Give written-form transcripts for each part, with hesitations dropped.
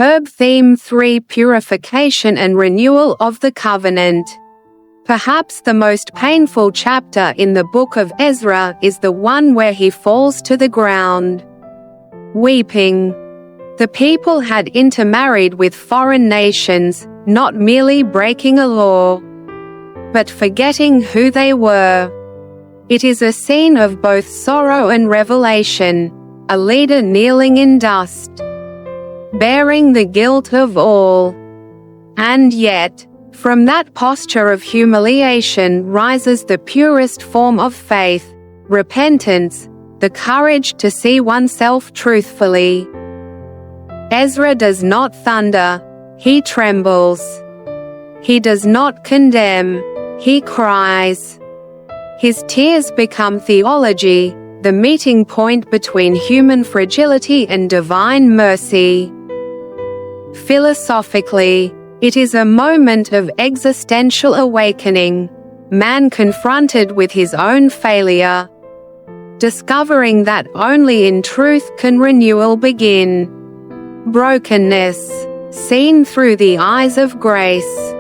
Herb Theme 3: Purification and Renewal of the Covenant. Perhaps the most painful chapter in the book of Ezra is the one where he falls to the ground, weeping. The people had intermarried with foreign nations, not merely breaking a law, but forgetting who they were. It is a scene of both sorrow and revelation, a leader kneeling in dust, bearing the guilt of all. And yet, from that posture of humiliation rises the purest form of faith, repentance, the courage to see oneself truthfully. Ezra does not thunder, he trembles. He does not condemn, he cries. His tears become theology, the meeting point between human fragility and divine mercy. Philosophically, it is a moment of existential awakening, man confronted with his own failure, discovering that only in truth can renewal begin. Brokenness, seen through the eyes of grace,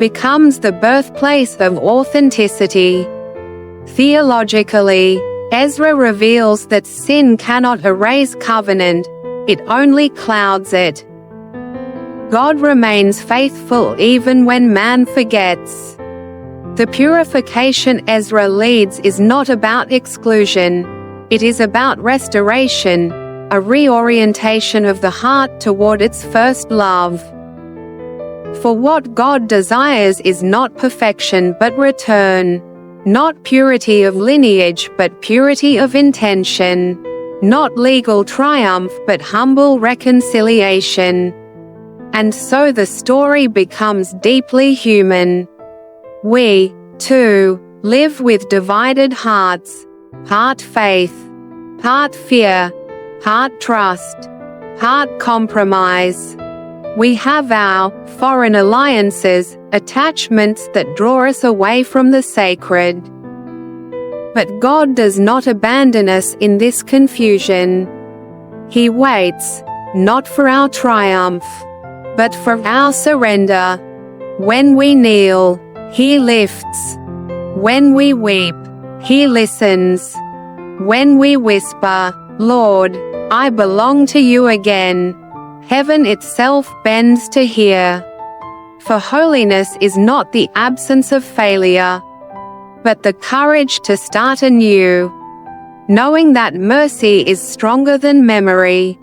becomes the birthplace of authenticity. Theologically, Ezra reveals that sin cannot erase covenant, it only clouds it. God remains faithful even when man forgets. The purification Ezra leads is not about exclusion, it is about restoration, a reorientation of the heart toward its first love. For what God desires is not perfection but return, not purity of lineage but purity of intention, not legal triumph but humble reconciliation. And so the story becomes deeply human. We, too, live with divided hearts, part faith, part fear, part trust, part compromise. We have our foreign alliances, attachments that draw us away from the sacred. But God does not abandon us in this confusion. He waits, not for our triumph, but for our surrender. When we kneel, He lifts. When we weep, He listens. When we whisper, "Lord, I belong to you again," heaven itself bends to hear. For holiness is not the absence of failure, but the courage to start anew, knowing that mercy is stronger than memory.